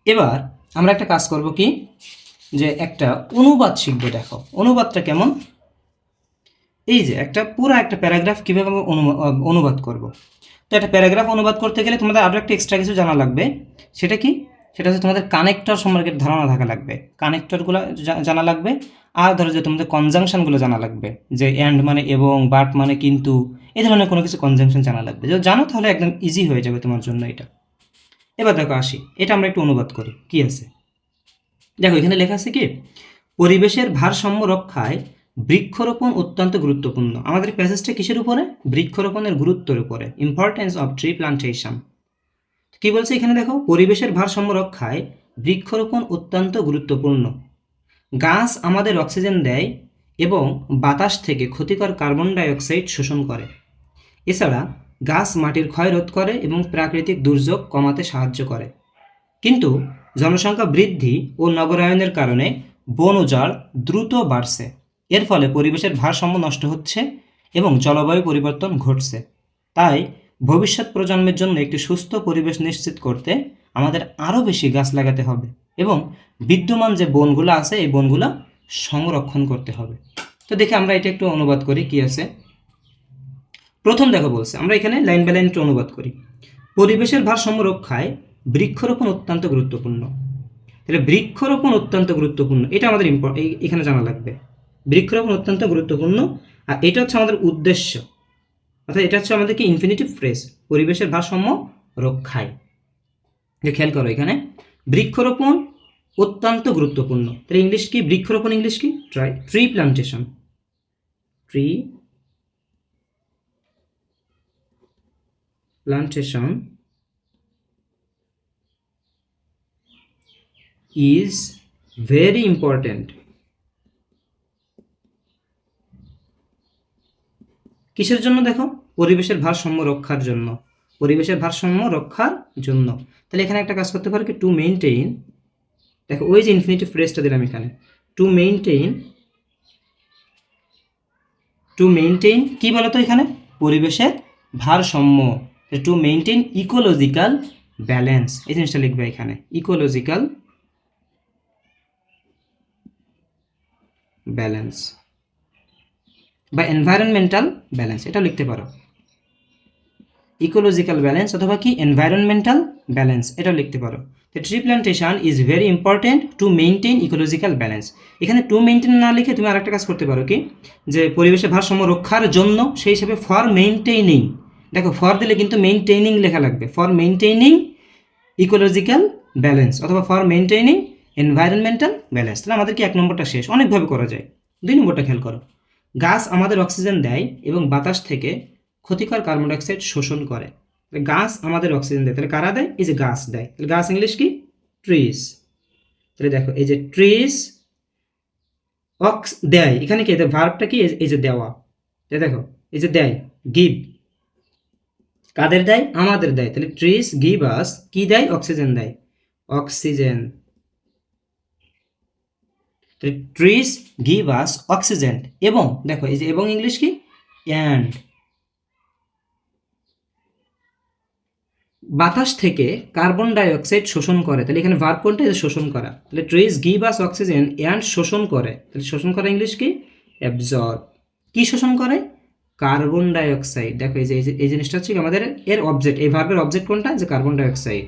এবার আমরা একটা কাজ করব কি, যে একটা অনুবাদ শিখবো। দেখো অনুবাদটা কেমন। এই যে পুরো একটা প্যারাগ্রাফ কীভাবে অনুবাদ করব। তো একটা প্যারাগ্রাফ অনুবাদ করতে গেলে তোমাদের আরও একটা এক্সট্রা কিছু জানা লাগবে। সেটা কি? সেটা হচ্ছে তোমাদের কানেক্টর সম্পর্কে ধারণা থাকা লাগবে, কানেক্টরগুলো জানা লাগবে। আর ধরো যে তোমাদের কনজাংশনগুলো জানা লাগবে, যে অ্যান্ড মানে এবং, বাট মানে কিন্তু, এই ধরনের কোনো কিছু কনজাংশন জানা লাগবে। যদি জানো তাহলে একদম ইজি হয়ে যাবে তোমার জন্য এটা। এবার দেখো আসি, এটা আমরা একটু অনুবাদ করি। কি আছে দেখো, এখানে লেখা আছে কি, পরিবেশের ভারসাম্য রক্ষায় বৃক্ষরোপণ অত্যন্ত গুরুত্বপূর্ণ। আমাদের প্যাসেজটা কিসের উপরে? বৃক্ষরোপণের গুরুত্বের উপরে, ইম্পর্টেন্স অফ ট্রি প্লান্টেশন। কি বলছে এখানে দেখো, পরিবেশের ভারসাম্য রক্ষায় বৃক্ষরোপণ অত্যন্ত গুরুত্বপূর্ণ। গাছ আমাদের অক্সিজেন দেয় এবং বাতাস থেকে ক্ষতিকর কার্বন ডাই অক্সাইড শোষণ করে। এছাড়া গাছ মাটির ক্ষয় রোধ করে এবং প্রাকৃতিক দুর্যোগ কমাতে সাহায্য করে। কিন্তু জনসংখ্যা বৃদ্ধি ও নগরায়নের কারণে বন উজাড় দ্রুত বাড়ছে। এর ফলে পরিবেশের ভারসাম্য নষ্ট হচ্ছে এবং জলবায়ু পরিবর্তন ঘটছে। তাই ভবিষ্যৎ প্রজন্মের জন্য একটি সুস্থ পরিবেশ নিশ্চিত করতে আমাদের আরও বেশি গাছ লাগাতে হবে এবং বিদ্যমান যে বনগুলো আছে এই বনগুলো সংরক্ষণ করতে হবে। তো দেখে আমরা এটা একটু অনুবাদ করি। কি আছে প্রথম দেখো বলছে, আমরা এখানে লাইন বাই লাইন একটু অনুবাদ করি। পরিবেশের ভারসাম্য রক্ষায় বৃক্ষরোপণ অত্যন্ত গুরুত্বপূর্ণ। তাহলে বৃক্ষরোপণ অত্যন্ত গুরুত্বপূর্ণ, এটা আমাদের এখানে জানা লাগবে। বৃক্ষরোপণ অত্যন্ত গুরুত্বপূর্ণ, আর এটা হচ্ছে আমাদের উদ্দেশ্য, অর্থাৎ এটা হচ্ছে আমাদের কি ইনফিনিটিভ ফ্রেজ, পরিবেশের ভারসাম্য রক্ষায়। যে খেয়াল করো এখানে বৃক্ষরোপণ অত্যন্ত গুরুত্বপূর্ণ, তাহলে ইংলিশ কি বৃক্ষরোপণ? ইংলিশ কি? Tree plantation. Tree plantation is very important. কিসের জন্য? দেখো পরিবেশের ভারসাম্য রক্ষার জন্য, পরিবেশের ভারসাম্য রক্ষার জন্য। তাহলে এখানে একটা কাজ করতে পারো কি, টু মেইনটেইন, দেখো ওই যে ইনফিনিটিভ ফ্রেজটা দিলাম এখানে, টু মেইনটেইন কি বলতো এখানে? পরিবেশের ভারসাম্য। টু মেইনটেইন ইকোলজিক্যাল ব্যালেন্স, এই জিনিসটা লিখবে এখানে, ইকোলজিক্যাল ব্যালেন্স বা এনভায়রনমেন্টাল ব্যালেন্স, এটা লিখতে পারো। ইকোলজিক্যাল ব্যালেন্স অথবা কি এনভায়রনমেন্টাল ব্যালেন্স, এটা লিখতে পারো। তো tree plantation is very important to maintain ecological balance. এখানে টু মেইনটেইন না লিখে তুমি আরেকটা কাজ করতে পারো কি, যে পরিবেশের ভারসাম্য রক্ষার জন্য, সেই হিসেবে ফর মেইনটেইনিং, দেখো ফর দিলে কিন্তু মেইনটেইনিং লেখা লাগবে, ফর মেইনটেইনিং ইকোলজিক্যাল ব্যালেন্স অথবা ফর মেইনটেইনিং এনভায়রনমেন্টাল ব্যালেন্স। তাহলে আমাদের কি এক নম্বরটা শেষ, অনেকভাবে করা যায়। দুই নম্বরটা খেয়াল করো, গাছ আমাদের অক্সিজেন দেয় এবং বাতাস থেকে ক্ষতিকর কার্বন ডাইঅক্সাইড শোষণ করে। গাছ আমাদের অক্সিজেন দেয়, তাহলে কারা দেয়? এই যে গাছ দেয়। তাহলে গাছ ইংলিশ কি? ট্রিজ। তাহলে দেখো এই যে ট্রিজ অক্স দেয়, এখানে কি ভার্বটা কি? এই যে দেওয়া, দেখো এই যে দেয়, গিভ, কাদের দেয়? আমাদের দেয়। তাহলে ট্রিজ গিভ আস কি দেয়? অক্সিজেন দেয়, অক্সিজেন। তাহলে ট্রিজ গিভ আস অক্সিজেন, এবং দেখো এই যে এবং ইংলিশ কি? অ্যান্ড বাতাস থেকে কার্বন ডাই অক্সাইড শোষণ করে। তাহলে এখানে ভার্ব কোনটা? শোষণ করা। তাহলে trees give us oxygen and শোষণ করে। তাহলে শোষণ করা ইংলিশ কি? অ্যাবজর্ব। কি শোষণ করে? Carbon die oxide. দেখো এই জিনিসটা হচ্ছে আমাদের এর অবজেক্ট, এই ভার্বের অবজেক্ট কোনটা? যে carbon die oxide.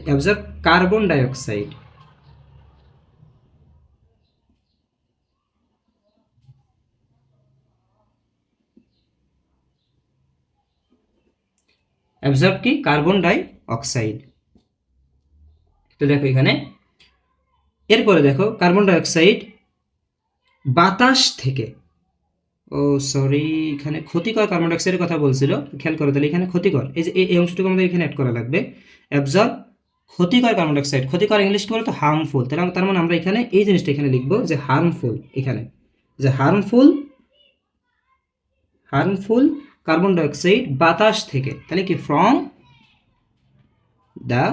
Absorb carbon die oxide. Absorb কি? Carbon die oxide. তো দেখো এখানে এরপরে দেখো কার্বন ডাই অক্সাইড বাতাস থেকে, ও সরি, এখানে ক্ষতিকর কার্বন ডাইঅক্সাইডের কথা বলছিল, খেয়াল করো। তাহলে এখানে ক্ষতিকর, এই যে এই অংশটুকু আমাদের এখানে অ্যাড করা লাগবে। অ্যাবজর্ব ক্ষতিকর কার্বন ডাইঅক্সাইড, ক্ষতিকর ইংলিশ কি বলতো? হার্মফুল। তার মানে আমরা এখানে এই জিনিসটা এখানে লিখবো যে হার্মফুল, এখানে যে হার্মফুল কার্বন ডাইঅক্সাইড বাতাস থেকে, তাহলে কি? ফ্রম দ্য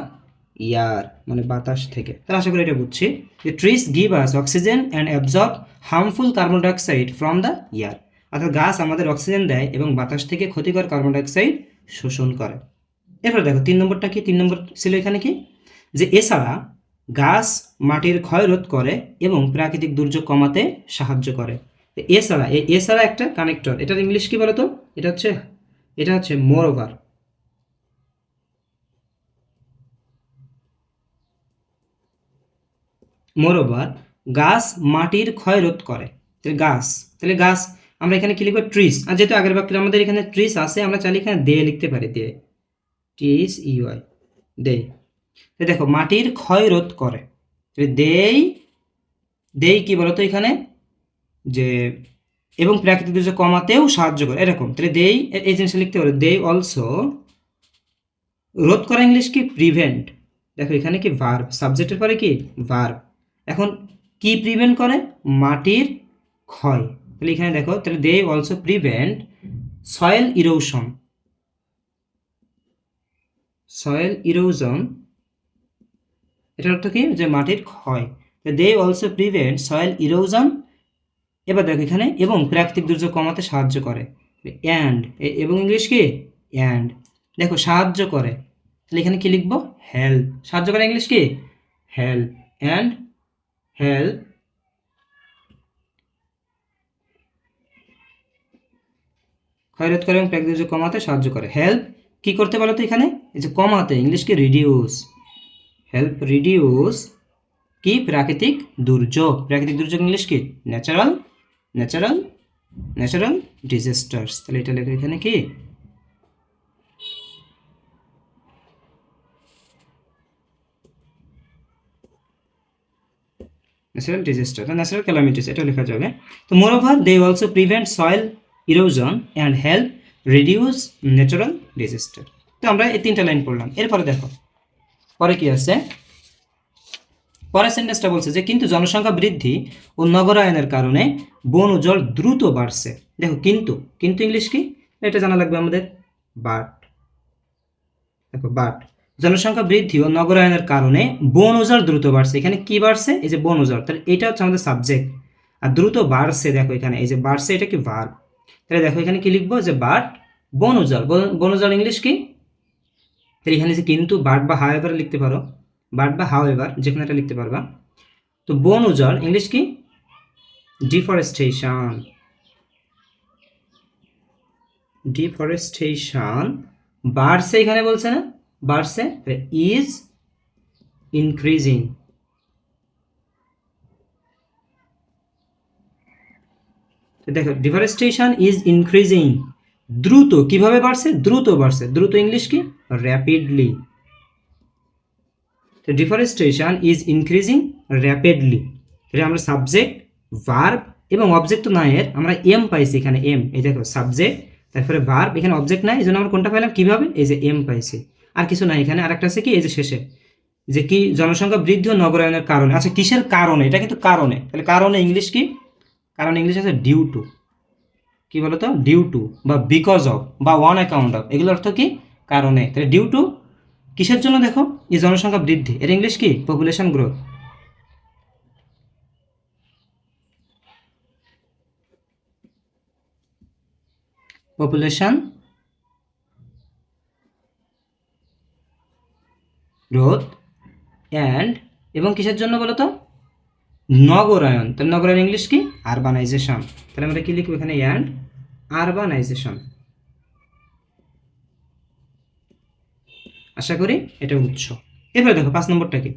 ইয়ার, মানে বাতাস থেকে। তাহলে আশা করি এটা বুঝছি যে trees give us oxygen and absorb harmful carbon dioxide from the year. অর্থাৎ গাছ আমাদের অক্সিজেন দেয় এবং বাতাস থেকে ক্ষতিকর কার্বন ডাইঅক্সাইড শোষণ করে। এরপর দেখো 3 নম্বরটা কি? 3 নম্বর ছিল এখানে কি, যে এছাড়া গাছ মাটির ক্ষয় রোধ করে এবং প্রাকৃতিক দুর্যোগ কমাতে সাহায্য করে। এছাড়া এছাড়া একটা কানেক্টর, এটার ইংলিশ কি বলতো? এটা হচ্ছে মোরওভার। মোরওভার গাছ মাটির ক্ষয় রোধ করে। তাহলে গাছ আমরা এখানে কি লিখবো? ট্রিস। আর যেহেতু আগের বাক্যে আমাদের এখানে ট্রিস আছে, আমরা চাইলে এখানে দে লিখতে পারি, দে, টিএস ইউআই, দে। দেখো মাটির ক্ষয় রোধ করে, দেই দেই কি বলতো এখানে, যে এবং প্রাকৃতিক দুর্যোগ কমাতেও সাহায্য করে, এরকম। তাহলে দেই এই জিনিসটা লিখতে পারো, দে অলসো। রোধ করা ইংলিশ কি? প্রিভেন্ট। দেখো এখানে কি ভার্ব, সাবজেক্টের পরে কি ভার্ব। এখন কি প্রিভেন্ট করে? মাটির ক্ষয়। তাহলে এখানে দেখো, তাহলে they also prevent soil erosion. Soil erosion এটার অর্থ কি? যে মাটির ক্ষয়। They also prevent soil erosion. এবার দেখো এখানে এবং প্রাকৃতিক দুর্যোগ কমাতে সাহায্য করে, অ্যান্ড, এবং ইংলিশ কি? অ্যান্ড। দেখো সাহায্য করে, তাহলে এখানে কি লিখবো? হেল্প। সাহায্য করে ইংলিশ কি? হেল্প। অ্যান্ড হেল্প ক্ষয়রোধ করে এবং প্রাকৃতিক দুর্যোগ কমাতে সাহায্য করে। হেল্প কি করতে বলো তো এখানে? এই যে কমাতে, ইংলিশ কি? রিডিউস। হেল্প রিডিউস কি? প্রাকৃতিক দুর্যোগ। প্রাকৃতিক দুর্যোগ ইংলিশ কি? Natural natural natural disasters. তাহলে এটা লেখো এখানে কি? ন্যাচারাল ডিজাস্টার, ন্যাচারাল ক্যালামিটিস, এটা লেখা যাবে। তো moreover they also prevent soil erosion and help reduce natural disaster. তো আমরা এই 3টা লাইন পড়লাম। এরপরে দেখো পরে কি আছে। পরের সেন্টেন্সটা বলছে যে কিন্তু জনসংখ্যা বৃদ্ধি ও নগরায়নের কারণে বন উজাড় দ্রুত বাড়ছে। দেখো কিন্তু ইংলিশ কি? এটা জানা লাগবে আমাদের, বাট। দেখো বাট, জনসংখ্যা বৃদ্ধি ও নগরায়নের কারণে বন উজাড় দ্রুত বাড়ছে। এখানে কি বাড়ছে? এই যে বন উজাড়, তাহলে এটা হচ্ছে আমাদের সাবজেক্ট। আর দ্রুত বাড়ছে, দেখো এখানে এই যে বাড়ছে, এটা কি? ভার্ব। তাহলে দেখো এখানে কি লিখবো? যে বাট বন উজাড়। বন উজাড় ইংলিশ কি? তাহলে এখানে যে কিন্তু বাট বা হাওয়েভার লিখতে পারো, বাট বা হাওয়েভার যে কোনো একটা লিখতে পারবা। তো বন উজাড় ইংলিশ কি? ডিফরেস্টেশন। ডিফরেস্টেশন বাড়ছে, এখানে বলছে না বাড়ছে, ইজ ইনক্রিজিং। দেখো ডিফরেস্টেশন ইজ ইনক্রিজিং, দ্রুত কিভাবে বাড়ছে? দ্রুত বাড়ছে। দ্রুত ইংলিশ কি? র্যাপিডলি। তো ডিফরেস্টেশন ইজ ইনক্রিজিং র্যাপিডলি। এটা আমরা সাবজেক্ট, ভার্ব এবং অবজেক্ট না এর আমরা এম পাইছি এখানে, এম। এই দেখো সাবজেক্ট, তারপরে ভার্ব, এখানে অবজেক্ট নাই, এই জন্য আমরা কোনটা পাইলাম? কিভাবে? এই যে এম পাইছি, আর কিছু নাই এখানে। আরেকটা আছে কি? এই যে শেষে যে কি? জনসংখ্যা বৃদ্ধি ও নগরায়নের কারণে। আচ্ছা কিসের কারণে? এটা কিন্তু কারণে। তাহলে কারণে ইংলিশ কি? কারণ ইংলিশ আছে ডিউ টু। কি বলতো? ডিউ টু বা বিকজ অফ বা ওয়ান অ্যাকাউন্ট অফ, এগুলোর অর্থ কি? কারণে। তাহলে ডিউ টু কিসের জন্য? দেখো এই জনসংখ্যা বৃদ্ধি, এর ইংলিশ কি? Population growth. Population growth and, এবং কিসের জন্য বলো তো? নগরায়ন। তাহলে নগরায়ন ইংলিশ কি? আরবানাইজেশন। তাহলে আমরা কি লিখবো এখানে? And urbanisation. আশা করি এটা উৎস। এরপরে দেখো 5 নম্বরটা কি?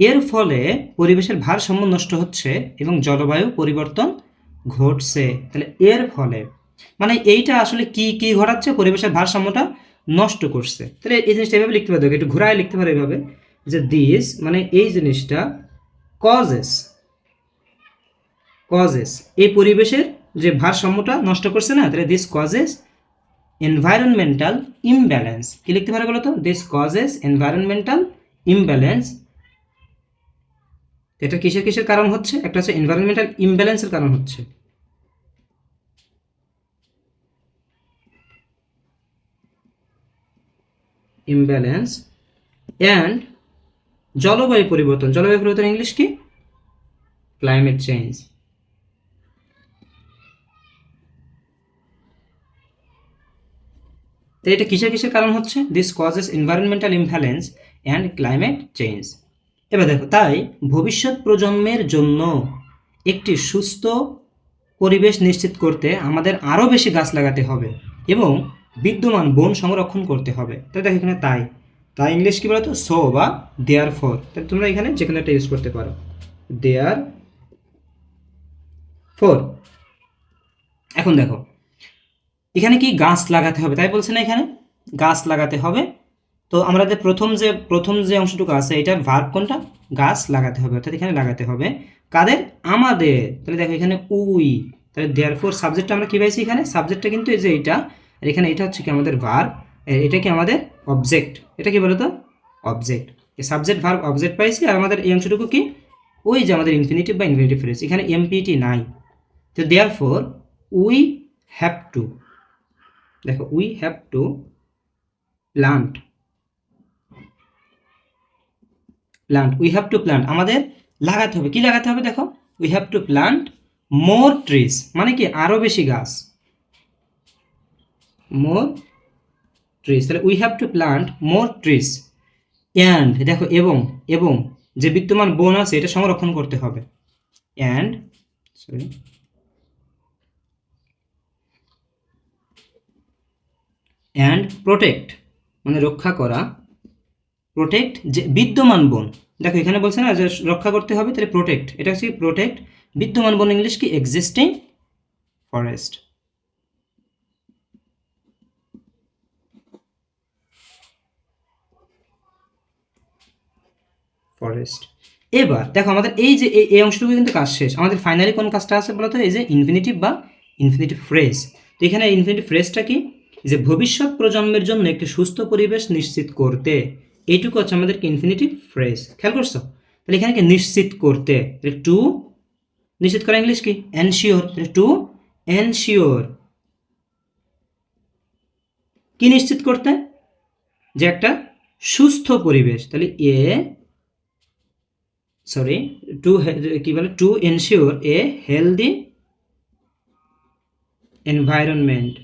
এর ফলে পরিবেশের ভারসাম্য নষ্ট হচ্ছে এবং জলবায়ু পরিবর্তন ঘটছে। তাহলে এর ফলে মানে এইটা আসলে কি কি ঘটাচ্ছে? পরিবেশের ভারসাম্যটা নষ্ট করছে। তাহলে এই জিনিসটা এভাবে লিখতে পারো, একটু ঘুরায় লিখতে পারো এভাবে, যে দিস মানে এই জিনিসটা কজেস, এই পরিবেশের যে ভারসাম্যটা নষ্ট করছে না, তাহলে দিস কজেস এনভায়রনমেন্টাল ইমব্যালেন্স। কি লিখতে পারে বলো তো? This causes environmental imbalance. এটা কিসের কিসের কারণ হচ্ছে? একটা হচ্ছে এনভায়রনমেন্টাল ইমব্যালেন্সের কারণ হচ্ছে, ইমব্যালেন্স, অ্যান্ড জলবায়ু পরিবর্তন। জলবায়ু পরিবর্তন ইংলিশ কি? Climate change. তো এটা কিসের কিসের কারণ হচ্ছে? This causes environmental imbalance and climate change. এবার দেখো, তাই ভবিষ্যৎ প্রজন্মের জন্য একটি সুস্থ পরিবেশ নিশ্চিত করতে আমাদের আরও বেশি গাছ লাগাতে হবে এবং বিদ্যমান বন সংরক্ষণ করতে হবে। তাই দেখো এখানে তাই তাই ইংলিশ কী বলতো, সো বা দেয়ার ফর। তাই তোমরা এখানে যে কোনো একটা ইউজ করতে পারো, দেয়ার ফর। এখন দেখো এখানে কি গাছ লাগাতে হবে, তাই বলছে না, এখানে গাছ লাগাতে হবে। তো আমাদের প্রথম যে অংশটুকু আছে এটার ভার্ব কোনটা, গাছ লাগাতে হবে, অর্থাৎ এখানে লাগাতে হবে কাদের, আমাদের। তাহলে দেখো এখানে উই, তাহলে দেয়ারফর সাবজেক্টটা আমরা কি পাইছি, এখানে সাবজেক্টটা কিন্তু এই যে এটা, আর এখানে এটা হচ্ছে কি আমাদের ভার্ব, এটা কি আমাদের অবজেক্ট, এটা কি বলতো অবজেক্ট। এই সাবজেক্ট ভার্ব অবজেক্ট পাইছি, আর আমাদের এই অংশটুকু কি, ওই যে আমাদের ইনফিনিটিভ বা ইনফিনিটিভ ফ্রেজ, এখানে এমপিটি নাই। তো দেয়ারফর উই হ্যাভ টু, দেখো we have to plant, we have to plant, আমাদের লাগাতে হবে, কি লাগাতে হবে দেখো, we have to plant more trees, মানে কি আরো বেশি গাছ, মোর ট্রিজ। তাহলে we have to plant more trees and, দেখো এবং যে বিদ্যমান বন আছে এটা সংরক্ষণ করতে হবে, অ্যান্ড সরি অ্যান্ড প্রোটেক্ট, মানে রক্ষা করা, প্রোটেক্ট যে বিদ্যমান বন। দেখো এখানে বলছে না যে রক্ষা করতে হবে, তাহলে প্রোটেক্ট, এটা হচ্ছে প্রোটেক্ট বিদ্যমান বন, ইংলিশ কি এক্সিস্টিং ফরেস্ট। ফরেস্ট। এবার দেখো আমাদের এই যে এই অংশটুকু কিন্তু কাজ শেষ, আমাদের ফাইনালি কোন কাজটা আছে বলতো, এই যে ইনফিনিটিভ বা ইনফিনিটিভ ফ্রেজ। তো এখানে ইনফিনিটিভ ফ্রেজটা কি, যে ভবিষ্যৎ প্রজন্মের জন্য একটি সুস্থ পরিবেশ নিশ্চিত করতে, এইটুকু হচ্ছে আমাদের কি ইনফিনিটিভ ফ্রেজ, খেয়াল করছো। তাহলে এখানে কি নিশ্চিত করতে, টু নিশ্চিত করা ইংলিশ কি এনশিওর, টু এনশিওর, কি নিশ্চিত করতে, যে একটা সুস্থ পরিবেশ, তাহলে কি বলে, to ensure a healthy environment,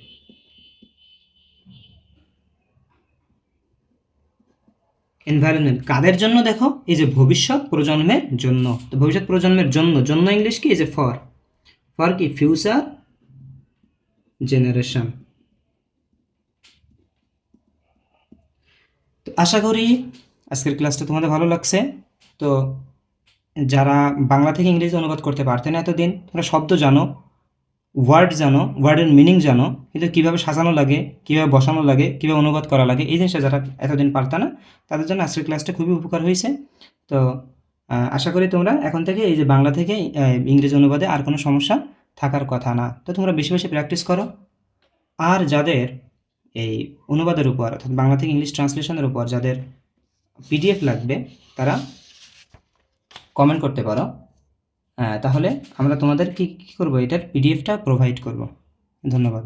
কাদের জন্য, দেখো এই যে ভবিষ্যৎ প্রজন্মের জন্য। তো ভবিষ্যৎ প্রজন্মের জন্য ইংলিশ কি, এই যে ফর কি ফিউচার জেনারেশন। তো আশা করি আজকের ক্লাসটা তোমাদের ভালো লাগছে। তো যারা বাংলা থেকে ইংরেজি অনুবাদ করতে পারতেন এতদিন, তোমরা শব্দ জানো, ওয়ার্ড জানো, ওয়ার্ডের মিনিং জানো, কিন্তু কীভাবে সাজানো লাগে, কীভাবে বসানো লাগে, কীভাবে অনুবাদ করা লাগে, এই জিনিসটা যারা এতদিন পারত না তাদের জন্য আজকের ক্লাসটা খুবই উপকার হয়েছে। তো আশা করি তোমরা এখন থেকে এই যে বাংলা থেকে ইংরেজি অনুবাদে আর কোনো সমস্যা থাকার কথা না। তো তোমরা বেশি বেশি প্র্যাকটিস করো। আর যাদের এই অনুবাদের উপর, অর্থাৎ বাংলা থেকে ইংলিশ ট্রান্সলেশনের উপর যাদের পিডিএফ লাগবে তারা কমেন্ট করতে পারো, তাহলে আমরা তোমাদের কি করব, এটার পিডিএফটা প্রোভাইড করব। ধন্যবাদ।